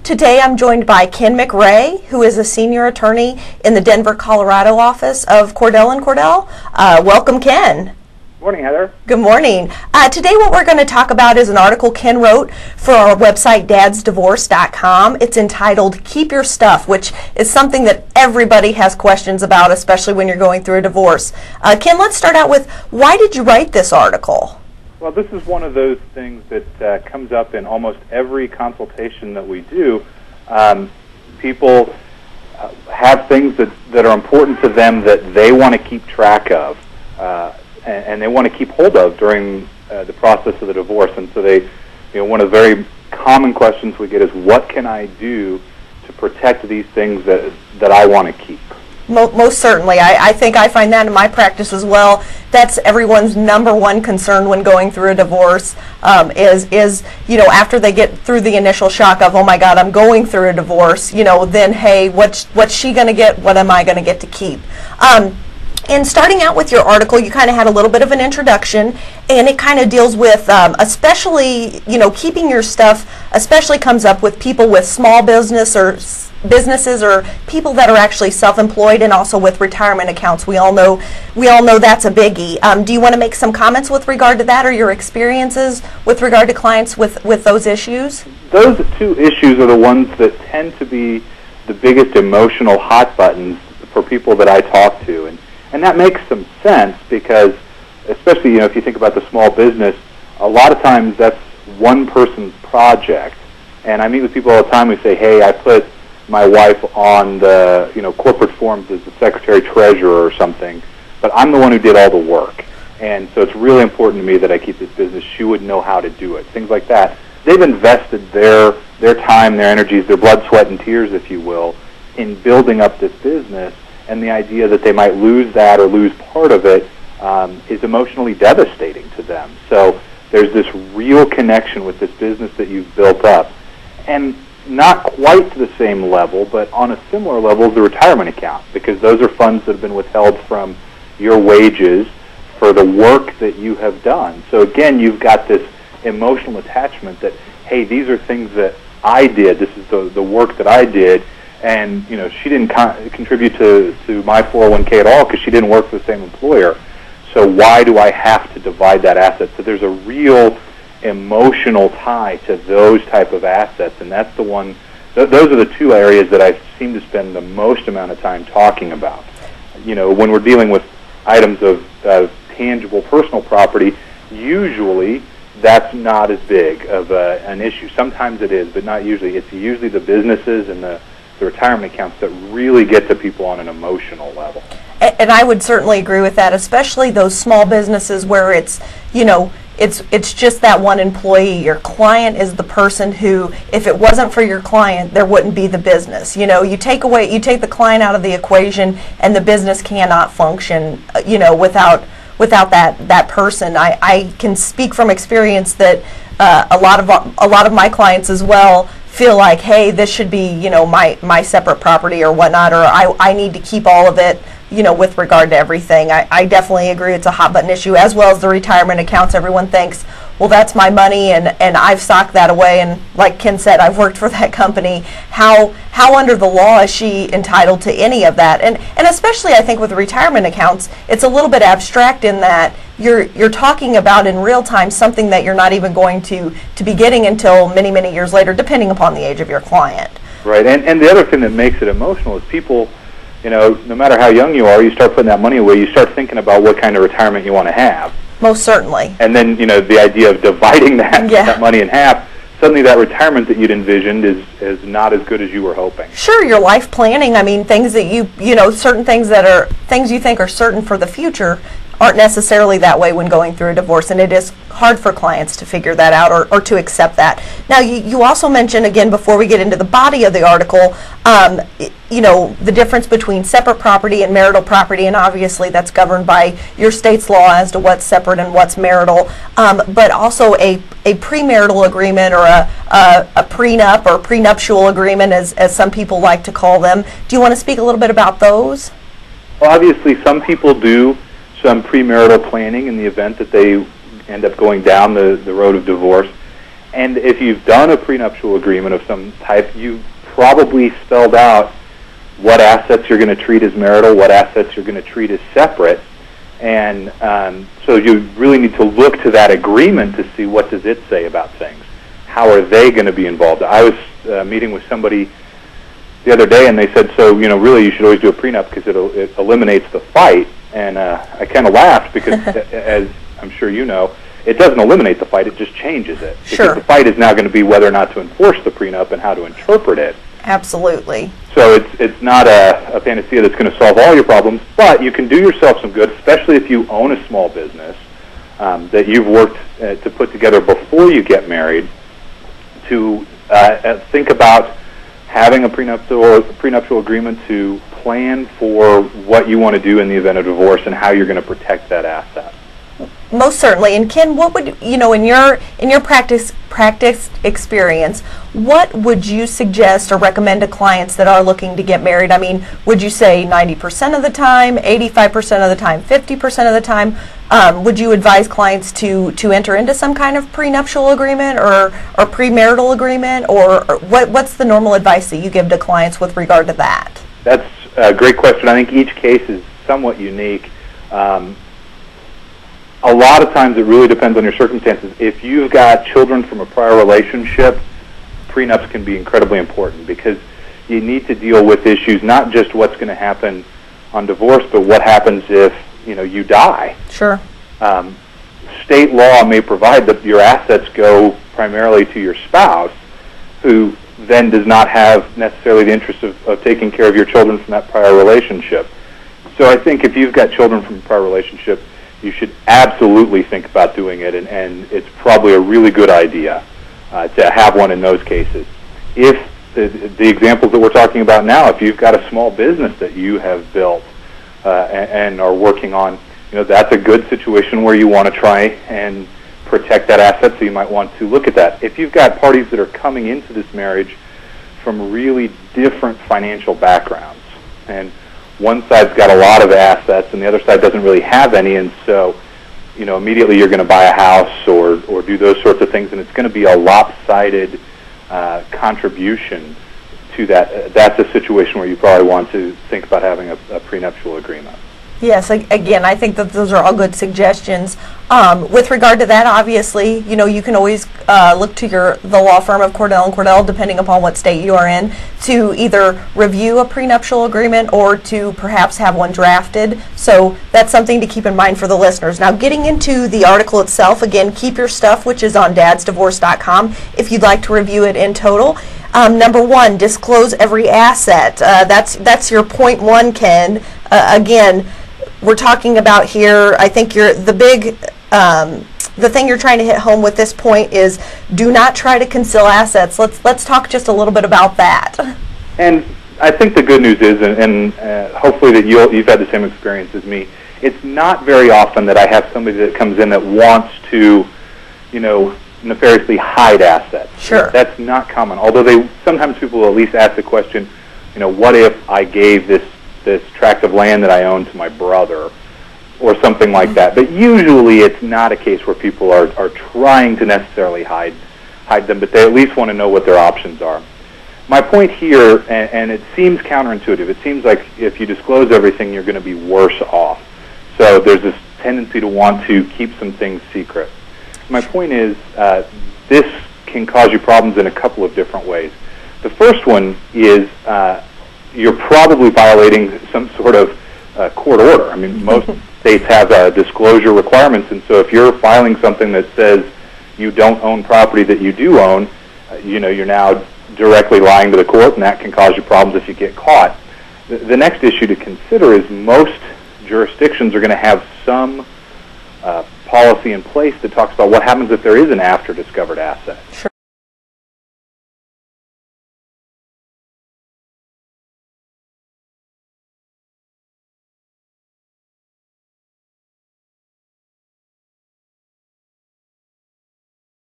Today I'm joined by Ken McRae, who is a senior attorney in the Denver, Colorado office of Cordell and Cordell. Welcome, Ken. Good morning, Heather. Good morning. Today what we're going to talk about is an article Ken wrote for our website, DadsDivorce.com. It's entitled, Keep Your Stuff, which is something that everybody has questions about, especially when you're going through a divorce. Ken, let's start out with, why did you write this article? Well, this is one of those things that comes up in almost every consultation that we do. People have things that are important to them that they want to keep track of, and they want to keep hold of during the process of the divorce. And so one of the very common questions we get is, what can I do to protect these things that I want to keep? Most certainly. I think I find that in my practice as well. That's everyone's number one concern when going through a divorce, is after they get through the initial shock of, oh my God, I'm going through a divorce, then, hey, what's she going to get? What am I going to get to keep? And starting out with your article, you kind of had a little bit of an introduction, and it kind of deals with, especially, keeping your stuff, especially comes up with people with small businesses or people that are actually self-employed, and also with retirement accounts. We all know that's a biggie. Do you want to make some comments with regard to that, or your experiences with regard to clients with those issues? Those two issues are the ones that tend to be the biggest emotional hot buttons for people that I talk to, and that makes some sense because, especially if you think about the small business, a lot of times that's one person's project. And I meet with people all the time who say, hey, I put my wife on the corporate forms as the secretary treasurer or something, but I'm the one who did all the work. And so it's really important to me that I keep this business. She would know how to do it, things like that. They've invested their time, their energies, their blood, sweat, and tears, if you will, in building up this business. And the idea that they might lose that or lose part of it is emotionally devastating to them. So there's this real connection with this business that you've built up. And not quite to the same level, but on a similar level as the retirement account, because those are funds that have been withheld from your wages for the work that you have done. So again, you've got this emotional attachment that, hey, these are things that I did. This is the work that I did. And she didn't contribute to my 401k at all because she didn't work for the same employer. So why do I have to divide that asset? So there's a real emotional tie to those type of assets, and that's the one. Those are the two areas that I seem to spend the most amount of time talking about. When we're dealing with items of tangible personal property, usually that's not as big of an issue. Sometimes it is, but not usually. It's usually the businesses and the retirement accounts that really get to people on an emotional level. And I would certainly agree with that, especially those small businesses where it's just that one employee. Your client is the person who, if it wasn't for your client, there wouldn't be the business. You take the client out of the equation, and the business cannot function, without that person. I can speak from experience that a lot of my clients as well feel like, hey, this should be, my separate property or whatnot, or I need to keep all of it, with regard to everything. I definitely agree it's a hot button issue, as well as the retirement accounts. Everyone thinks, well, that's my money, and I've socked that away, and like Ken said, I've worked for that company. How under the law is she entitled to any of that? And especially, I think, with the retirement accounts, it's a little bit abstract in that you're talking about in real time something that you're not even going to be getting until many, many years later, depending upon the age of your client. Right, and the other thing that makes it emotional is people, no matter how young you are, you start putting that money away, you start thinking about what kind of retirement you want to have. Most certainly. And then, the idea of dividing that money in half, suddenly that retirement that you'd envisioned is not as good as you were hoping. Sure, your life planning, things that certain things that are things you think are certain for the future aren't necessarily that way when going through a divorce, and it is hard for clients to figure that out or to accept that. Now, you also mentioned, again, before we get into the body of the article, the difference between separate property and marital property, and obviously that's governed by your state's law as to what's separate and what's marital, but also a premarital agreement or a prenup or prenuptial agreement, as some people like to call them. Do you want to speak a little bit about those? Well, obviously, some people do some premarital planning in the event that they end up going down the road of divorce. And if you've done a prenuptial agreement of some type, you've probably spelled out what assets you're going to treat as marital, what assets you're going to treat as separate. And so you really need to look to that agreement to see what does it say about things. How are they going to be involved? I was meeting with somebody the other day, and they said, so, really you should always do a prenup because it eliminates the fight. And I kind of laughed because, as I'm sure you know, it doesn't eliminate the fight, it just changes it. Sure. Because the fight is now going to be whether or not to enforce the prenup and how to interpret it. Absolutely. So it's not a panacea that's going to solve all your problems, but you can do yourself some good, especially if you own a small business that you've worked to put together before you get married, to think about having a prenuptial agreement to plan for what you want to do in the event of divorce and how you're going to protect that asset. Most certainly. And Ken, what would in your practice experience, what would you suggest or recommend to clients that are looking to get married? I mean, would you say 90% of the time, 85% of the time, 50% of the time? Would you advise clients to enter into some kind of prenuptial agreement or premarital agreement, or what's the normal advice that you give to clients with regard to that? That's a great question. I think each case is somewhat unique. A lot of times it really depends on your circumstances. If you've got children from a prior relationship, prenups can be incredibly important because you need to deal with issues, not just what's going to happen on divorce, but what happens if you die. Sure. State law may provide that your assets go primarily to your spouse, who then does not have necessarily the interest of taking care of your children from that prior relationship. So I think if you've got children from a prior relationship, you should absolutely think about doing it, and it's probably a really good idea to have one in those cases. If the examples that we're talking about now, if you've got a small business that you have built and are working on, that's a good situation where you want to try and protect that asset, so you might want to look at that. If you've got parties that are coming into this marriage from really different financial backgrounds, and one side's got a lot of assets and the other side doesn't really have any, and so immediately you're going to buy a house or do those sorts of things, and it's going to be a lopsided contribution to that. That's a situation where you probably want to think about having a prenuptial agreement. Yes, again, I think that those are all good suggestions. With regard to that, obviously, you can always look to the law firm of Cordell and Cordell, depending upon what state you are in, to either review a prenuptial agreement or to perhaps have one drafted. So that's something to keep in mind for the listeners. Now, getting into the article itself, again, Keep Your Stuff, which is on DadsDivorce.com, if you'd like to review it in total. Number one, disclose every asset. That's your point one, Ken. Again, we're talking about here, I think the thing you're trying to hit home with this point is do not try to conceal assets. Let's talk just a little bit about that. And I think the good news is, and hopefully that you've had the same experience as me, it's not very often that I have somebody that comes in that wants to, nefariously hide assets. Sure. That's not common. Although sometimes people will at least ask the question, what if I gave this tract of land that I own to my brother, or something like that. But usually it's not a case where people are trying to necessarily hide them, but they at least want to know what their options are. My point here, and it seems counterintuitive, it seems like if you disclose everything, you're going to be worse off. So there's this tendency to want to keep some things secret. My point is, this can cause you problems in a couple of different ways. The first one is you're probably violating some sort of court order. I mean, most states have disclosure requirements, and so if you're filing something that says you don't own property that you do own, you're now directly lying to the court, and that can cause you problems if you get caught. The next issue to consider is most jurisdictions are going to have some policy in place that talks about what happens if there is an after-discovered asset. Sure.